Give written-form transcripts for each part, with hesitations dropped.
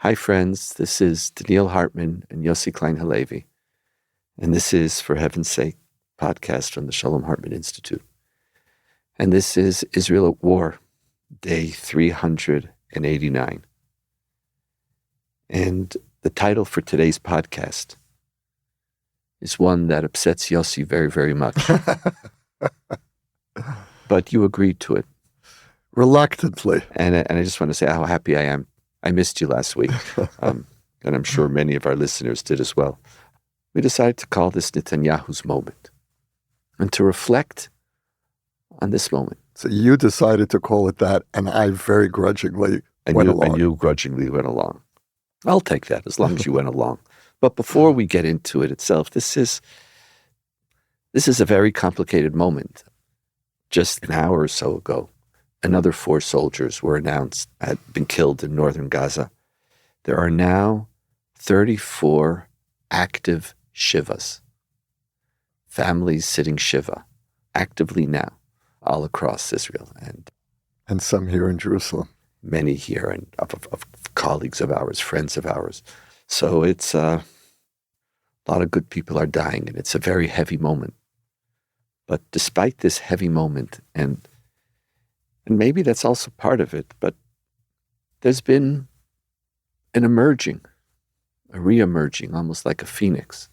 Hi, friends. This is Donniel Hartman and Yossi Klein Halevi. And this is, for heaven's sake, podcast from the Shalom Hartman Institute. And this is Israel at War, day 389. And the title for today's podcast is one that upsets Yossi very, very much. But you agreed to it. Reluctantly. And I just want to say how happy I am. I missed you last week, and I'm sure many of our listeners did as well. We decided to call this Netanyahu's moment and to reflect on this moment. So you decided to call it that, and I very grudgingly went along. And you grudgingly went along. I'll take that as long as you went along. But before we get into it itself, this is a very complicated moment. Just an hour or so ago, another 4 soldiers were announced had been killed in northern Gaza. There are now 34 active shivas, families sitting shiva, actively now, all across Israel. And some here in Jerusalem. Many here, and of colleagues of ours, friends of ours. So it's a lot of good people are dying, and it's a very heavy moment. But despite this heavy moment, and maybe that's also part of it, but there's been an emerging, a re-emerging, almost like a phoenix,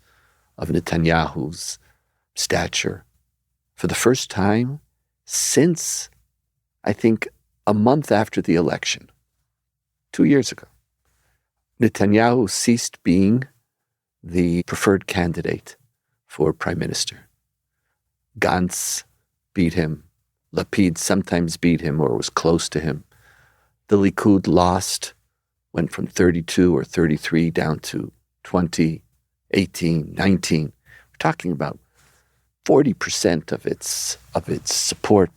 of Netanyahu's stature for the first time since, I think, a month after the election, 2 years ago. Netanyahu ceased being the preferred candidate for prime minister. Gantz beat him. Lapid sometimes beat him or was close to him. The Likud lost, went from 32 or 33 down to 20, 18, 19. We're talking about 40% of its support.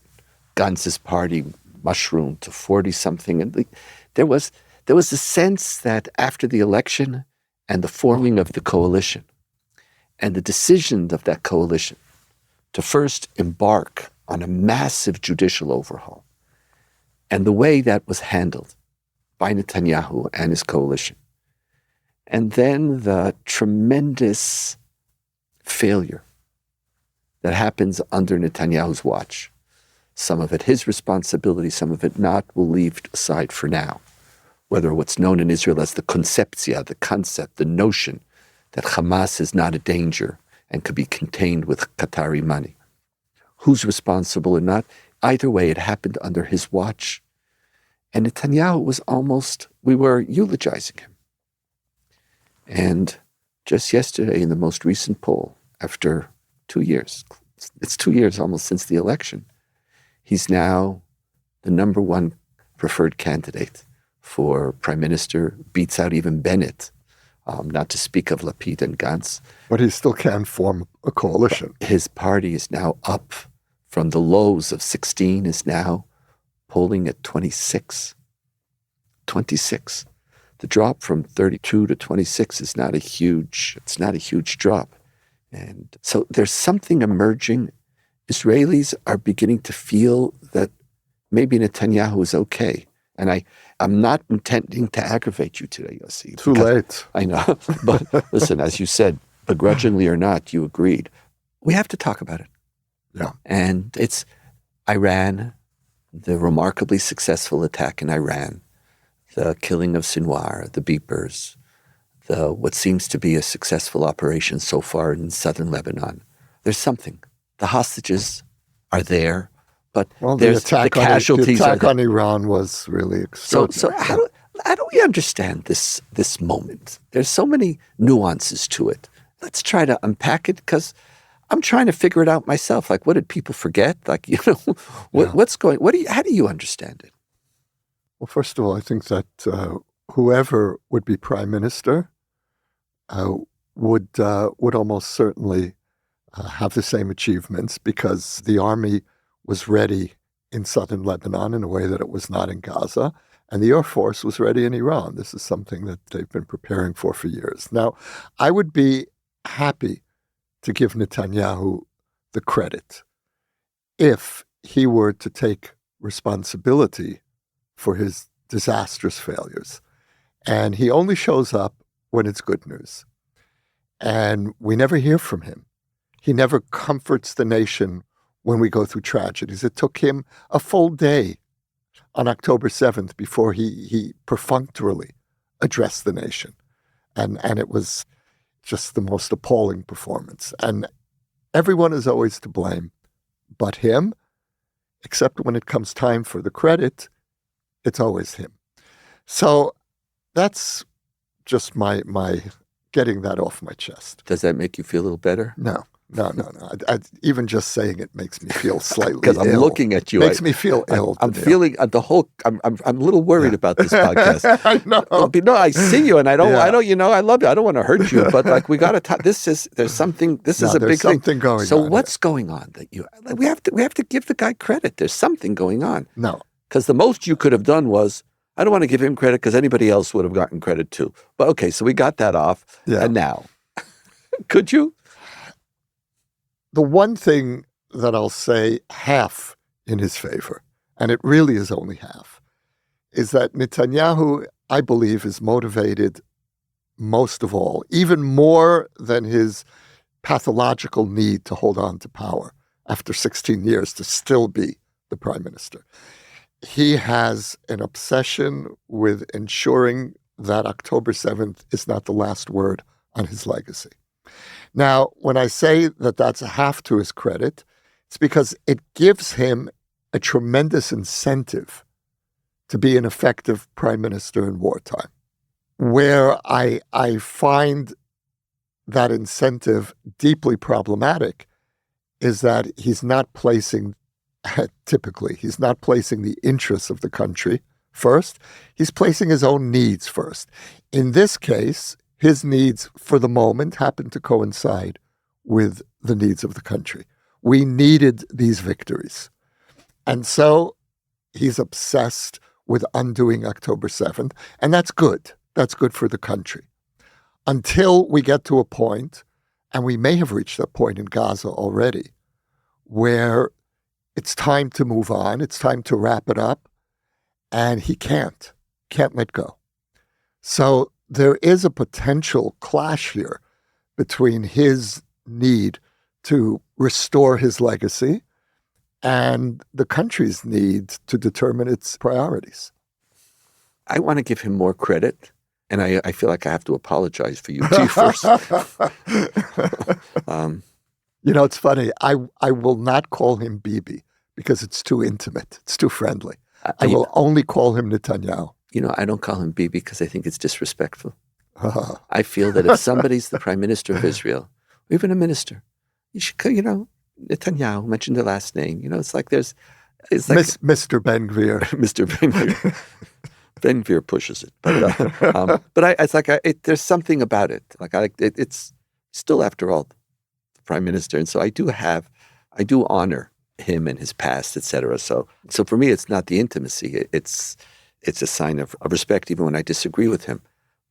Gantz's party mushroomed to 40-something. And there was a sense that after the election and the forming of the coalition and the decision of that coalition to first embark on a massive judicial overhaul, and the way that was handled by Netanyahu and his coalition, and then the tremendous failure that happens under Netanyahu's watch, some of it his responsibility, some of it not, we'll leave aside for now, whether what's known in Israel as the conceptia, the concept, the notion that Hamas is not a danger and could be contained with Qatari money. Who's responsible or not? Either way, it happened under his watch. And Netanyahu was we were eulogizing him. And just yesterday in the most recent poll, after 2 years, it's 2 years almost since the election, he's now the number 1 preferred candidate for prime minister, beats out even Bennett, not to speak of Lapid and Gantz. But he still can form a coalition. His party is now up from the lows of 16, is now polling at 26. 26. The drop from 32 to 26 is not a huge drop. And so there's something emerging. Israelis are beginning to feel that maybe Netanyahu is okay. And I'm not intending to aggravate you today, Yossi. Too late. I know. But listen, as you said, begrudgingly or not, you agreed. We have to talk about it. Yeah. And it's Iran, the remarkably successful attack in Iran, the killing of Sinwar, the beepers, what seems to be a successful operation so far in southern Lebanon. There's something. The hostages are there. But the attack on Iran was really extraordinary. So how do we understand this moment? There's so many nuances to it. Let's try to unpack it, because I'm trying to figure it out myself. Like, what did people forget? Like, what's going? How do you understand it? Well, first of all, I think that whoever would be prime minister would almost certainly have the same achievements, because the army was ready in southern Lebanon in a way that it was not in Gaza, and the Air Force was ready in Iran. This is something that they've been preparing for years. Now, I would be happy to give Netanyahu the credit if he were to take responsibility for his disastrous failures And he only shows up when it's good news. And we never hear from him. He never comforts the nation when we go through tragedies. It took him a full day on October 7th before he perfunctorily addressed the nation. And it was just the most appalling performance. And everyone is always to blame but him, except when it comes time for the credit, it's always him. So that's just my getting that off my chest. Does that make you feel a little better? No. Even just saying it makes me feel slightly because I'm ill. looking at you. Makes me feel ill. I'm feeling the whole. I'm a little worried about this podcast. I know. No, I see you, and I don't. I love you. I don't want to hurt you, but like we got to talk. There's something. This is a big thing. Something going on. So what's going on that you? We have to give the guy credit. There's something going on. No, because the most you could have done was. I don't want to give him credit because anybody else would have gotten credit too. But okay, so we got that off, and now, could you? The one thing that I'll say half in his favor, and it really is only half, is that Netanyahu, I believe, is motivated most of all, even more than his pathological need to hold on to power after 16 years to still be the prime minister. He has an obsession with ensuring that October 7th is not the last word on his legacy. Now, when I say that that's a half to his credit, it's because it gives him a tremendous incentive to be an effective prime minister in wartime. Where I find that incentive deeply problematic is that he's not placing the interests of the country first. He's placing his own needs first. In this case, his needs for the moment happen to coincide with the needs of the country. We needed these victories. And so he's obsessed with undoing October 7th, and that's good. That's good for the country. Until we get to a point, and we may have reached that point in Gaza already, where it's time to move on, it's time to wrap it up, and he can't let go. So there is a potential clash here between his need to restore his legacy and the country's need to determine its priorities. I want to give him more credit, and I feel like I have to apologize for you first. It's funny. I will not call him Bibi because it's too intimate. It's too friendly. I will only call him Netanyahu. I don't call him Bibi because I think it's disrespectful. I feel that if somebody's the prime minister of Israel, or even a minister, you should, Netanyahu, mention the last name. It's like Mr. Ben Gvir. Mr. Ben Gvir. Ben Gvir pushes it, but there's something about it. It's still, after all, the prime minister, and so I do honor him and his past, etc. So for me, it's not the intimacy. It's a sign of respect, even when I disagree with him.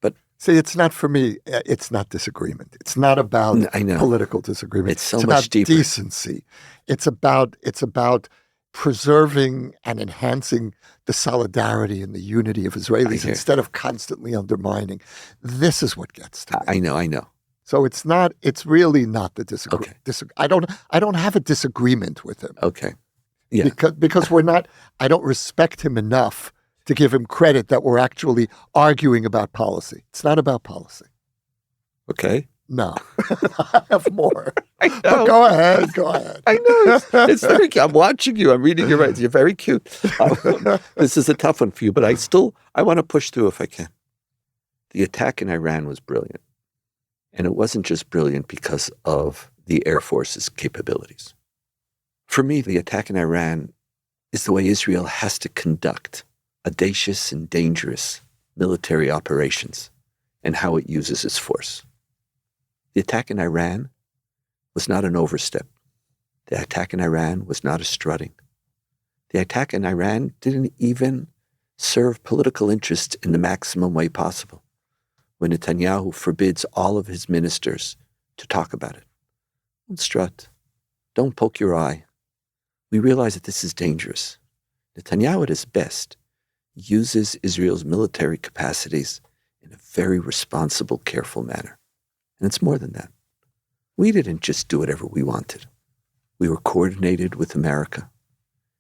But see, it's not for me. It's not disagreement. It's not about political disagreement. It's so much about deeper. Decency. It's about preserving and enhancing the solidarity and the unity of Israelis instead of constantly undermining. This is what gets to me. I know. So it's really not the disagreement. Okay. I don't have a disagreement with him. Okay. Yeah. Because I don't respect him enough to give him credit that we're actually arguing about policy. It's not about policy. Okay. No. I have more. I know. But go ahead. I know. It's very cute. I'm watching you. I'm reading your writing. You're very cute. This is a tough one for you, but I want to push through if I can. The attack in Iran was brilliant. And it wasn't just brilliant because of the Air Force's capabilities. For me, the attack in Iran is the way Israel has to conduct audacious and dangerous military operations and how it uses its force. The attack in Iran was not an overstep. The attack in Iran was not a strutting. The attack in Iran didn't even serve political interest in the maximum way possible. When Netanyahu forbids all of his ministers to talk about it. Don't strut. Don't poke your eye. We realize that this is dangerous. Netanyahu, at his best, uses Israel's military capacities very responsible, careful manner. And it's more than that. We didn't just do whatever we wanted. We were coordinated with America,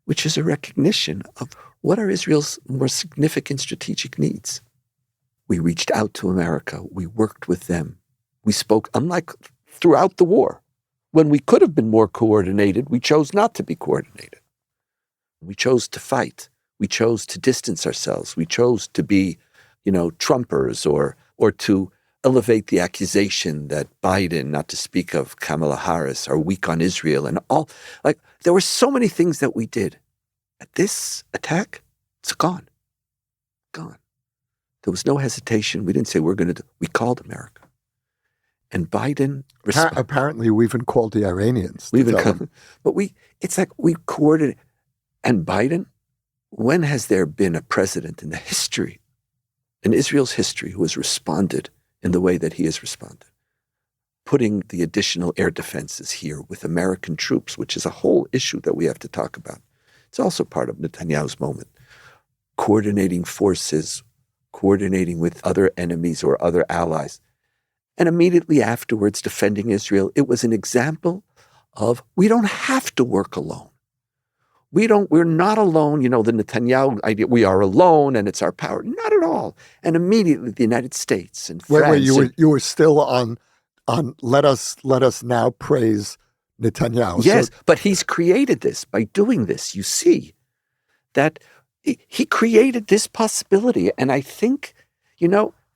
which is a recognition of what are Israel's more significant strategic needs. We reached out to America. We worked with them. We spoke, unlike throughout the war, when we could have been more coordinated, we chose not to be coordinated. We chose to fight. We chose to distance ourselves. We chose to be, Trumpers or to elevate the accusation that Biden, not to speak of Kamala Harris, are weak on Israel and all. Like, there were so many things that we did. At this attack, it's gone. Gone. There was no hesitation. We didn't say we called America. And Biden... Apparently, we even called the Iranians. It's like we coordinated. And Biden, when has there been a president in the history, in Israel's history, who has responded in the way that he has responded? Putting the additional air defenses here with American troops, which is a whole issue that we have to talk about. It's also part of Netanyahu's moment. Coordinating forces, coordinating with other enemies or other allies. And immediately afterwards, defending Israel. It was an example of we don't have to work alone. We're not alone, the Netanyahu idea, we are alone and it's our power. Not at all. And immediately the United States and France. You were still on let us now praise Netanyahu. Yes, but he's created this by doing this. You see that he created this possibility. And I think,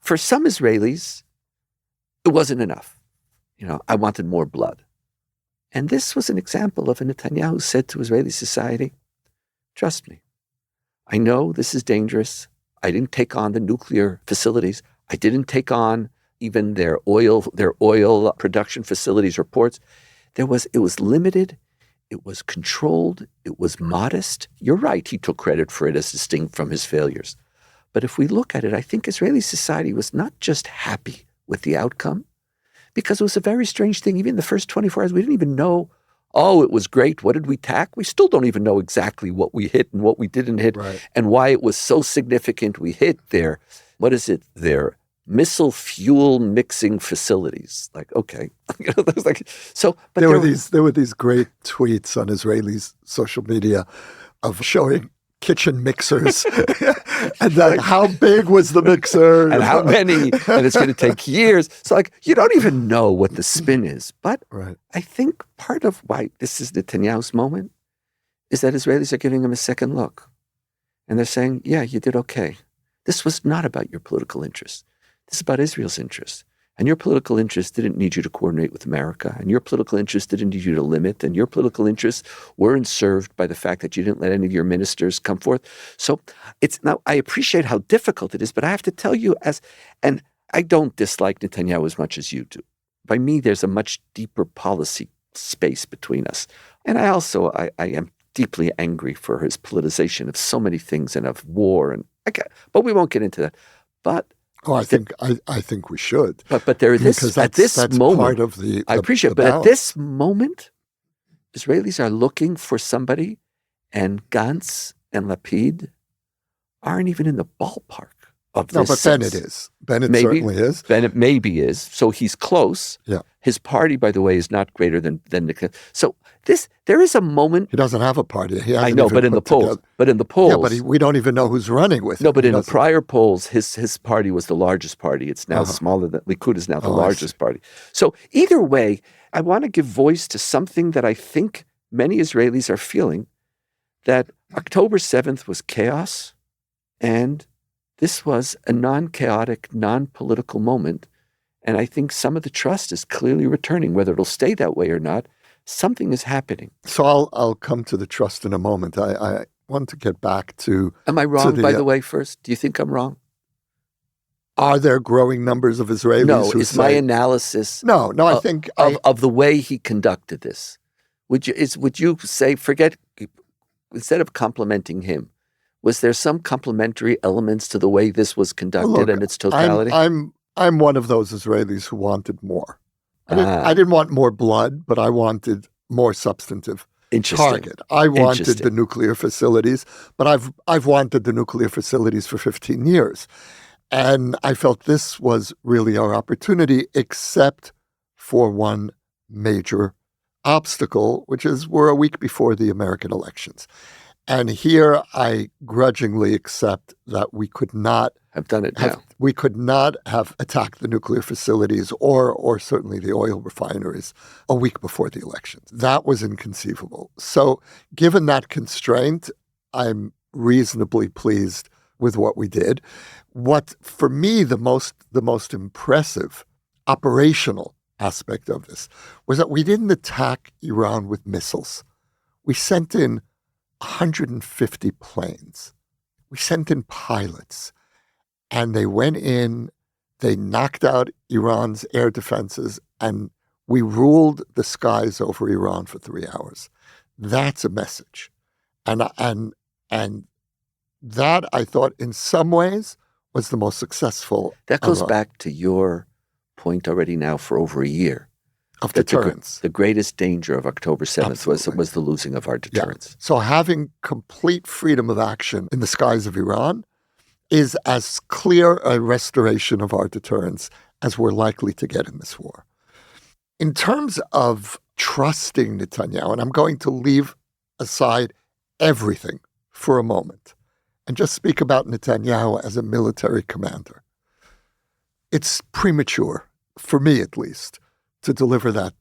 for some Israelis, it wasn't enough. I wanted more blood. And this was an example of a Netanyahu who said to Israeli society, trust me, I know this is dangerous. I didn't take on the nuclear facilities. I didn't take on even their oil production facilities or ports. It was limited. It was controlled. It was modest. You're right. He took credit for it as distinct from his failures. But if we look at it, I think Israeli society was not just happy with the outcome, because it was a very strange thing. Even the first 24 hours, we didn't even know, it was great. What did we attack? We still don't even know exactly what we hit and what we didn't hit, right, and why it was so significant. We hit their missile fuel mixing facilities. Like, okay. There's but there were these great tweets on Israelis' social media of showing kitchen mixers and how big was the mixer and how many, and it's going to take years. So you don't even know what the spin is. But right. I think part of why this is Netanyahu's moment is that Israelis are giving him a second look. And they're saying, yeah, you did okay. This was not about your political interests. This is about Israel's interests. And your political interests didn't need you to coordinate with America. And your political interests didn't need you to limit. And your political interests weren't served by the fact that you didn't let any of your ministers come forth. So I appreciate how difficult it is, but I have to tell you and I don't dislike Netanyahu as much as you do. By me, there's a much deeper policy space between us. And I am deeply angry for his politicization of so many things and of war. But we won't get into that. But I think we should. But there is because at this moment. Part of I appreciate it, but at this moment, Israelis are looking for somebody, and Gantz and Lapid aren't even in the ballpark of this. No, but sense. Bennett is. Bennett certainly is. Bennett maybe is. So he's close. Yeah. His party, by the way, is not greater than Nick. So there is a moment. He doesn't have a party. I know, but in the polls. Yeah, but we don't even know who's running with him. No, but in the prior polls, his party was the largest party. It's now smaller than Likud is now the largest party. So either way, I want to give voice to something that I think many Israelis are feeling, that October 7th was chaos, and this was a non-chaotic, non-political moment. And I think some of the trust is clearly returning. Whether it'll stay that way or not, something is happening. So I'll come to the trust in a moment. I want to get back to... Am I wrong, by the way, first? Do you think I'm wrong? Are there growing numbers of Israelis No, who is my analysis I think of the way he conducted this. Would you say, instead of complimenting him, was there some complimentary elements to the way this was conducted and its totality? I'm one of those Israelis who wanted more. I didn't want more blood, but I wanted more substantive target. I wanted the nuclear facilities, but I've wanted the nuclear facilities for 15 years. And I felt this was really our opportunity, except for one major obstacle, which is we're a week before the American elections. And here I grudgingly accept that we could not I've done it now. We could not have attacked the nuclear facilities or certainly the oil refineries a week before the elections. That was inconceivable. So given that constraint, I'm reasonably pleased with what we did. What, for me, the most impressive operational aspect of this was that we didn't attack Iran with missiles. We sent in 150 planes. We sent in pilots. And they went in, they knocked out Iran's air defenses, and we ruled the skies over Iran for 3 hours. That's a message. And that, I thought, in some ways, was the most successful. That goes back to your point already now for over a year. Of deterrence. The greatest danger of October 7th was the losing of our deterrence. Yeah. So having complete freedom of action in the skies of Iran is as clear a restoration of our deterrence as we're likely to get in this war. In terms of trusting Netanyahu, and I'm going to leave aside everything for a moment and just speak about Netanyahu as a military commander. It's premature, for me at least, to deliver that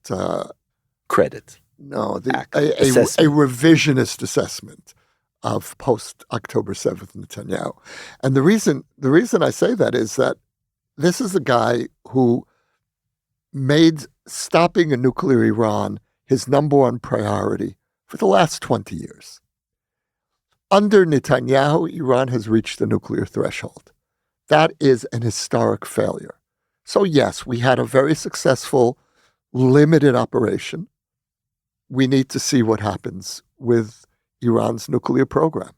credit. No, a revisionist assessment of post-October 7th Netanyahu. And the reason I say that is that this is a guy who made stopping a nuclear Iran his number one priority for the last 20 years. Under Netanyahu, Iran has reached the nuclear threshold. That is an historic failure. So yes, we had a very successful, limited operation. We need to see what happens with Iran's nuclear program.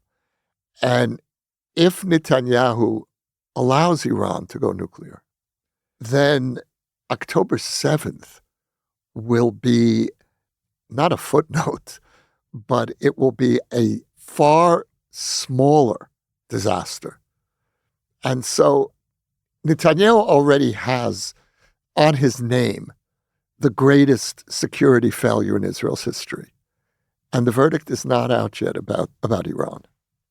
And if Netanyahu allows Iran to go nuclear, then October 7th will be not a footnote, but it will be a far smaller disaster. And so Netanyahu already has on his name the greatest security failure in Israel's history. And the verdict is not out yet about Iran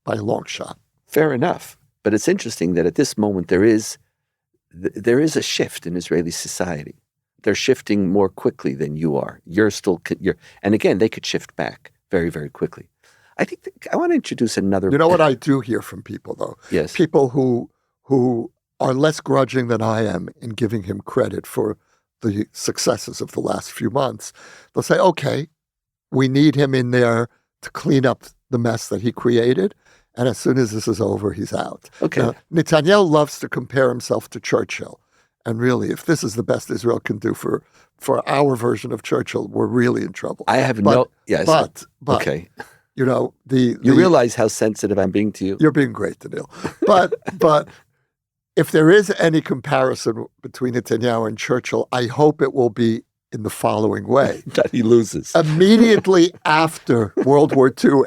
by a long shot. Fair enough. But it's interesting that at this moment there is a shift in Israeli society. They're shifting more quickly than you are. And again, they could shift back very, very quickly. I think I want to introduce another. You know what I do hear from people, though? Yes. People who are less grudging than I am in giving him credit for the successes of the last few months. They'll say, okay, we need him in there to clean up the mess that he created. And as soon as this is over, he's out. Okay. Now, Netanyahu loves to compare himself to Churchill. And really, if this is the best Israel can do for our version of Churchill, we're really in trouble. But okay. You know, you realize how sensitive I'm being to you? You're being great, Donniel. But if there is any comparison between Netanyahu and Churchill, I hope it will be in the following way. That he loses. Immediately after World War II,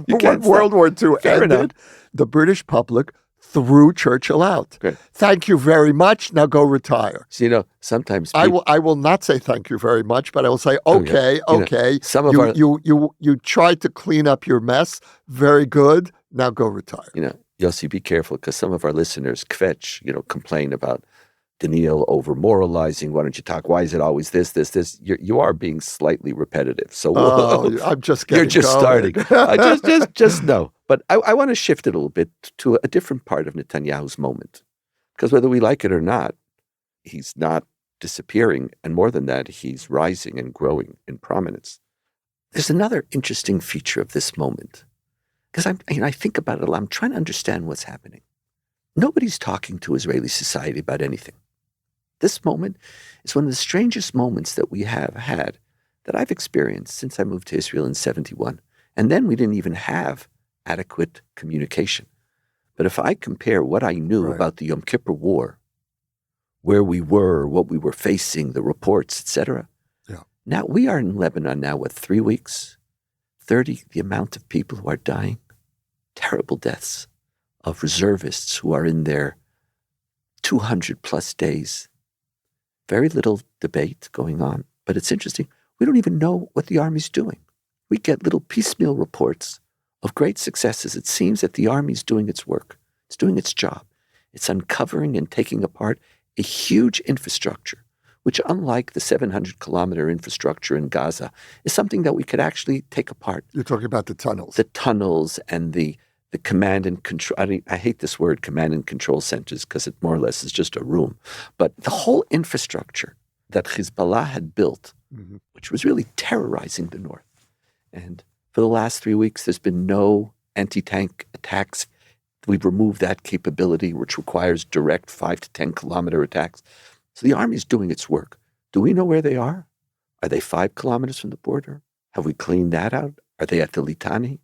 when World War II ended, the British public threw Churchill out. Great. Thank you very much. Now go retire. So, sometimes I will not say thank you very much, but I will say, okay. You tried to clean up your mess. Very good. Now go retire. Yossi, be careful, because some of our listeners complain about Donniel over moralizing. Why don't you talk? Why is it always this? You are being slightly repetitive. So I'm just getting You're just going. starting. Just no. But I want to shift it a little bit to a different part of Netanyahu's moment, because whether we like it or not, he's not disappearing, and more than that, he's rising and growing in prominence. There's another interesting feature of this moment, because I think about it a lot. I'm trying to understand what's happening. Nobody's talking to Israeli society about anything. This moment is one of the strangest moments that we have had, that I've experienced since I moved to Israel in 1971. And then we didn't even have adequate communication. But if I compare what I knew about the Yom Kippur War, where we were, what we were facing, the reports, etc. Yeah. Now we are in Lebanon now, 3 weeks? 30, the amount of people who are dying, terrible deaths of reservists who are in their 200 plus days. Very little debate going on. But it's interesting. We don't even know what the army's doing. We get little piecemeal reports of great successes. It seems that the army's doing its work. It's doing its job. It's uncovering and taking apart a huge infrastructure, which, unlike the 700-kilometer infrastructure in Gaza, is something that we could actually take apart. You're talking about the tunnels. The tunnels and the command and control. I hate this word, command and control centers, because it more or less is just a room. But the whole infrastructure that Hezbollah had built, which was really terrorizing the north. And for the last 3 weeks, there's been no anti-tank attacks. We've removed that capability, which requires direct 5 to 10 kilometer attacks. So the army's doing its work. Do we know where they are? Are they 5 kilometers from the border? Have we cleaned that out? Are they at the Litani?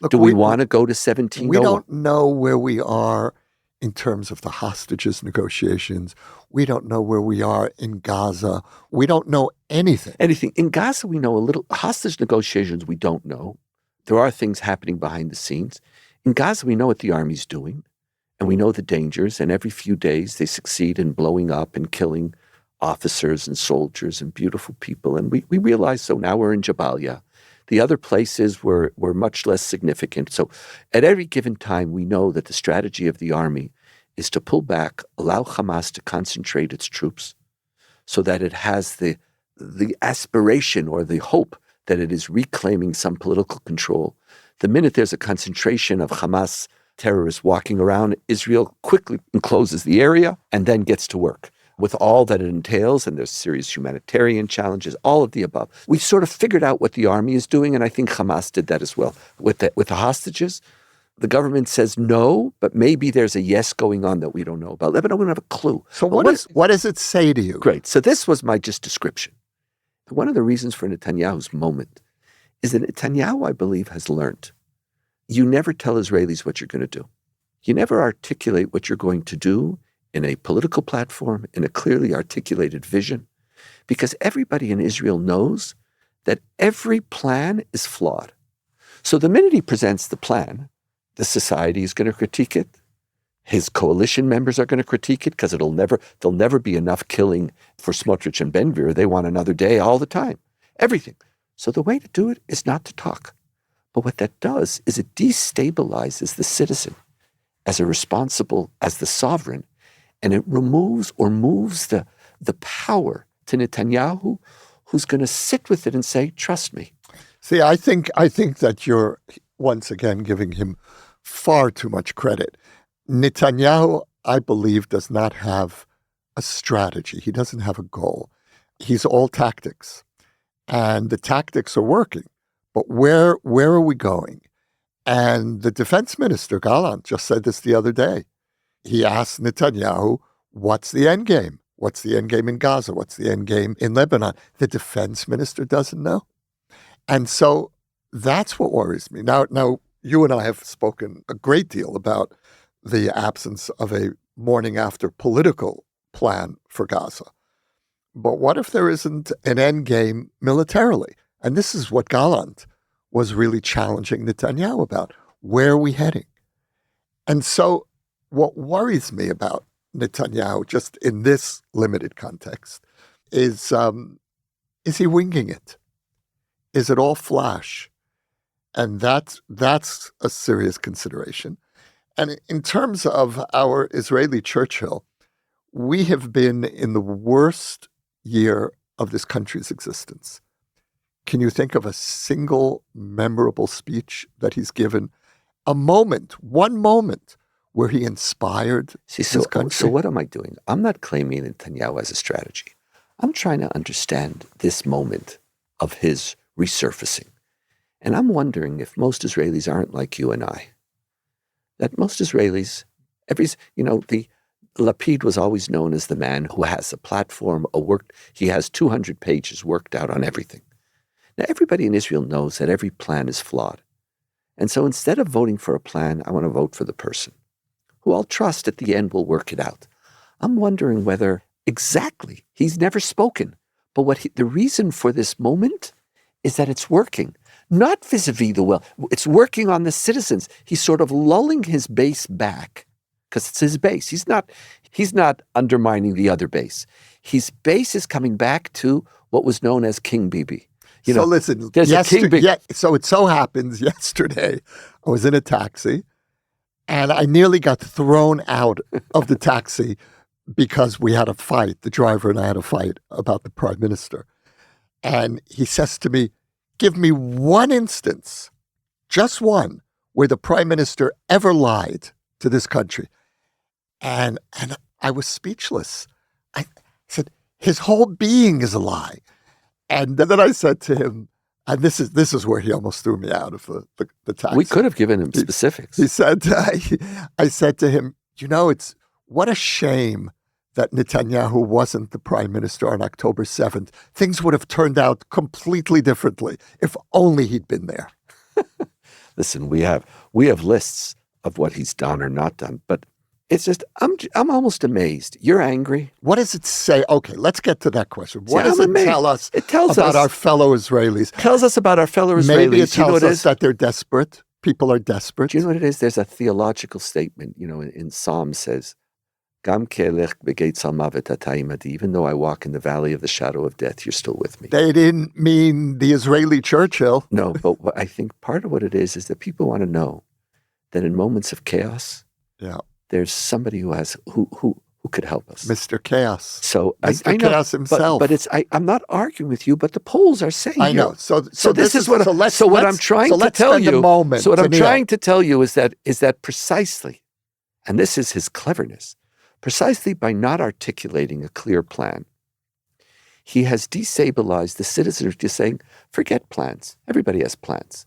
Look, Do we want to go to 17? We don't know where we are in terms of the hostages negotiations. We don't know where we are in Gaza. We don't know anything. Anything. In Gaza, we know a little. Hostage negotiations, we don't know. There are things happening behind the scenes. In Gaza, we know what the army's doing, and we know the dangers, and every few days they succeed in blowing up and killing officers and soldiers and beautiful people. And we realize, so now we're in Jabalia. The other places were much less significant. So at every given time, we know that the strategy of the army is to pull back, allow Hamas to concentrate its troops so that it has the aspiration or the hope that it is reclaiming some political control. The minute there's a concentration of Hamas terrorists walking around, Israel quickly encloses the area and then gets to work with all that it entails, and there's serious humanitarian challenges, all of the above. We've sort of figured out what the army is doing, and I think Hamas did that as well. With the hostages, the government says no, but maybe there's a yes going on that we don't know about. Lebanon, we don't have a clue. So what does it say to you? Great. So this was my just description. One of the reasons for Netanyahu's moment is that Netanyahu, I believe, has learned. You never tell Israelis what you're going to do. You never articulate what you're going to do in a political platform, in a clearly articulated vision, because everybody in Israel knows that every plan is flawed. So the minute he presents the plan, the society is going to critique it. His coalition members are going to critique it because there'll never be enough killing for Smotrich and Ben-Gvir. They want another day all the time, everything. So the way to do it is not to talk. But what that does is it destabilizes the citizen as the sovereign, and it removes or moves the power to Netanyahu, who's going to sit with it and say, trust me. See, I think that you're once again giving him far too much credit. Netanyahu, I believe, does not have a strategy. He doesn't have a goal. He's all tactics. And the tactics are working. But where are we going? And the defense minister, Gallant, just said this the other day. He asked Netanyahu, what's the end game? What's the end game in Gaza? What's the end game in Lebanon? The defense minister doesn't know. And so that's what worries me. Now, you and I have spoken a great deal about the absence of a morning after political plan for Gaza. But what if there isn't an end game militarily? And this is what Gallant was really challenging Netanyahu about. Where are we heading? And so what worries me about Netanyahu, just in this limited context, is he winging it? Is it all flash? And that's a serious consideration. And in terms of our Israeli Churchill, we have been in the worst year of this country's existence. Can you think of a single memorable speech that he's given? One moment, where he inspired this country? So what am I doing? I'm not claiming Netanyahu as a strategy. I'm trying to understand this moment of his resurfacing. And I'm wondering if most Israelis aren't like you and I. That most Israelis, the Lapid was always known as the man who has a platform, he has 200 pages worked out on everything. Now, everybody in Israel knows that every plan is flawed. And so instead of voting for a plan, I want to vote for the person, who I'll trust at the end will work it out. I'm wondering whether exactly, he's never spoken, but the reason for this moment is that it's working. Not vis-a-vis it's working on the citizens. He's sort of lulling his base back because it's his base. He's not undermining the other base. His base is coming back to what was known as King Bibi. So listen, so it so happens yesterday I was in a taxi and I nearly got thrown out of the taxi because we had a fight. The driver and I had a fight about the prime minister. And he says to me, give me one instance, just one, where the prime minister ever lied to this country. And I was speechless. I said, his whole being is a lie. And then I said to him, and this is where he almost threw me out of the taxi. We could have given him specifics. He said, I said to him, it's what a shame that Netanyahu wasn't the prime minister on October 7th. Things would have turned out completely differently if only he'd been there. Listen, we have lists of what he's done or not done, but it's just, I'm almost amazed. You're angry. What does it say? Okay, let's get to that question. What does it tell us about our fellow Israelis? It tells us about our fellow Israelis. Maybe it tells us that they're desperate. People are desperate. Do you know what it is? There's a theological statement, in Psalm says, Gam kelech begeitz hamavet ata imadi. Even though I walk in the valley of the shadow of death, you're still with me. They didn't mean the Israeli Churchill. No, but I think part of what it is that people want to know that in moments of chaos, there's somebody who could help us. Mr. Chaos. So Mr. Chaos himself. But I'm not arguing with you, but the polls are saying I know. So this is what I'm trying to tell you. So what I'm trying to tell you is that precisely, and this is his cleverness, precisely by not articulating a clear plan, he has destabilized the citizens just saying, forget plans. Everybody has plans.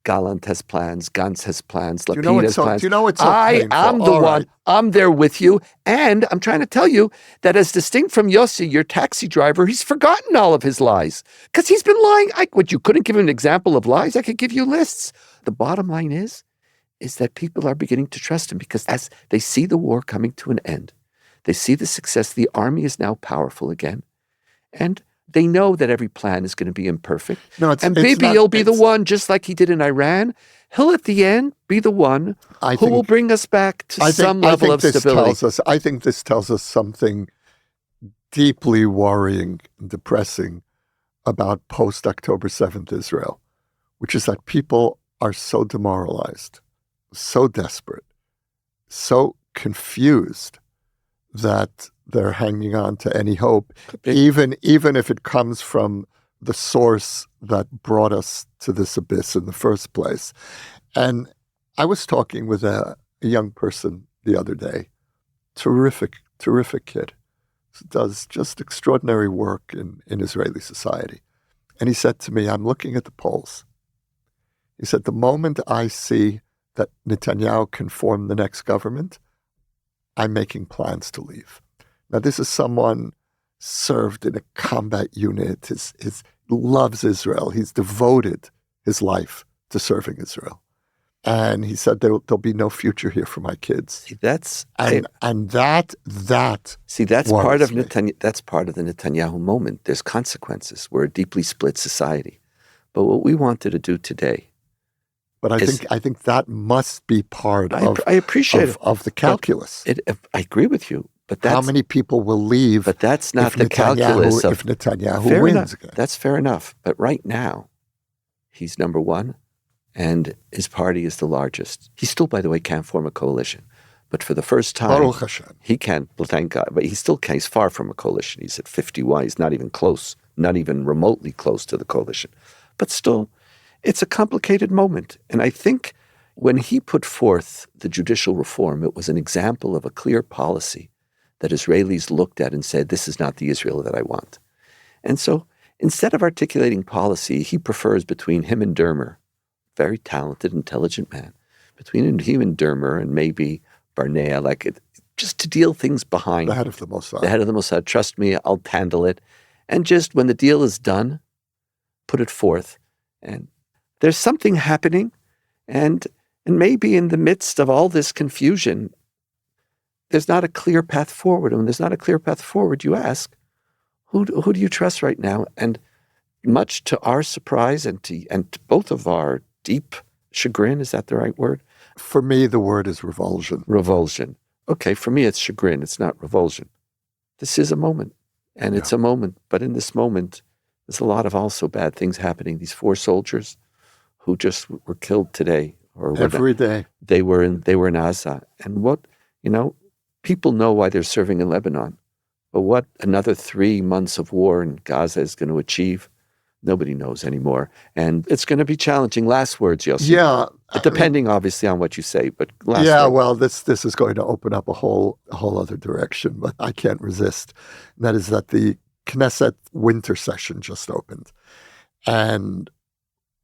Gallant has plans, Gantz has plans, Lapid has plans. Do you know what's so painful? I'm the one. Right. I'm there with you. And I'm trying to tell you that as distinct from Yossi, your taxi driver, he's forgotten all of his lies. Because he's been lying. You couldn't give him an example of lies? I could give you lists. The bottom line is that people are beginning to trust him because as they see the war coming to an end, they see the success. The army is now powerful again. And they know that every plan is going to be imperfect. And maybe he'll be the one, just like he did in Iran. He'll, at the end, be the one who will bring us back to some level of stability. I think this tells us something deeply worrying and depressing about post-October 7th Israel, which is that people are so demoralized, so desperate, so confused that they're hanging on to any hope, even if it comes from the source that brought us to this abyss in the first place. And I was talking with a young person the other day, terrific kid, does just extraordinary work in Israeli society. And he said to me, I'm looking at the polls. He said, the moment I see that Netanyahu can form the next government, I'm making plans to leave. Now, this is someone served in a combat unit, his loves Israel. He's devoted his life to serving Israel. And he said there'll be no future here for my kids. See, that's part of Netanyahu. That's part of the Netanyahu moment. There's consequences. We're a deeply split society. But what we wanted to do today, I think that must be part of the calculus. I agree with you. But how many people will leave? But that's not the calculus if Netanyahu wins again. That's fair enough. But right now, he's number one, and his party is the largest. He still, by the way, can't form a coalition. But for the first time, Baruch Hashem. He can. Well, thank God. But he's far from a coalition. He's at 51. He's not even close, not even remotely close to the coalition. But still, it's a complicated moment. And I think when he put forth the judicial reform, it was an example of a clear policy that Israelis looked at and said, this is not the Israel that I want. And so instead of articulating policy, he prefers between him and Dermer, very talented, intelligent man, between him and Dermer and maybe Barnea, just to deal things behind. The head of the Mossad. The head of the Mossad. Trust me, I'll handle it. And just when the deal is done, put it forth. And there's something happening. And maybe in the midst of all this confusion, there's not a clear path forward. And when there's not a clear path forward, you ask, who do you trust right now? And much to our surprise and to both of our deep chagrin, is that the right word? For me, the word is revulsion. Revulsion. Okay, for me, it's chagrin. It's not revulsion. This is a moment, and it's a moment. But in this moment, there's a lot of also bad things happening. These 4 soldiers who just were killed today, or Every day. They were in Gaza, and what people know why they're serving in Lebanon, but what another 3 months of war in Gaza is going to achieve, nobody knows anymore, and it's going to be challenging. Last words, Yossi. Yeah, depending obviously on what you say, but last words. Well, this is going to open up a whole other direction, but I can't resist. And that is that the Knesset winter session just opened, and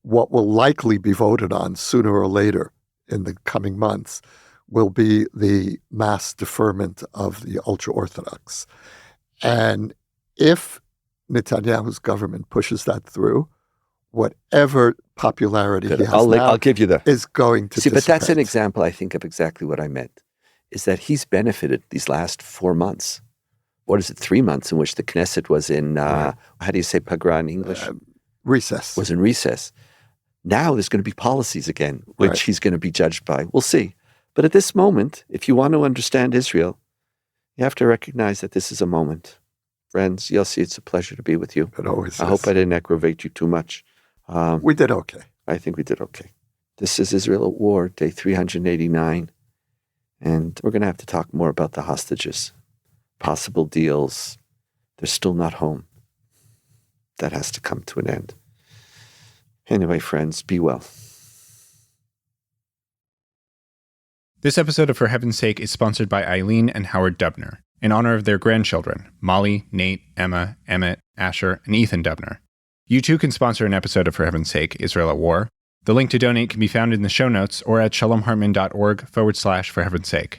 what will likely be voted on sooner or later in the coming months will be the mass deferment of the ultra-Orthodox. And if Netanyahu's government pushes that through, whatever popularity he has I'll give you is going to see. dissipate. But that's an example, I think, of exactly what I meant, is that he's benefited these last 4 months. What is it, 3 months in which the Knesset was in, how do you say pagra in English? Recess. Was in recess. Now there's going to be policies again, which he's going to be judged by. We'll see. But at this moment, if you want to understand Israel, you have to recognize that this is a moment. Friends, Yossi, it's a pleasure to be with you. It always is. I hope I didn't aggravate you too much. We did okay. I think we did okay. This is Israel at War, day 389. And we're going to have to talk more about the hostages, possible deals. They're still not home. That has to come to an end. Anyway, friends, be well. This episode of For Heaven's Sake is sponsored by Eileen and Howard Dubner, in honor of their grandchildren, Molly, Nate, Emma, Emmett, Asher, and Ethan Dubner. You too can sponsor an episode of For Heaven's Sake, Israel at War. The link to donate can be found in the show notes or at shalomhartman.org/For Heaven's Sake.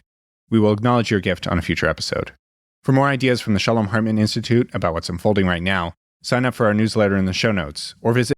We will acknowledge your gift on a future episode. For more ideas from the Shalom Hartman Institute about what's unfolding right now, sign up for our newsletter in the show notes, or visit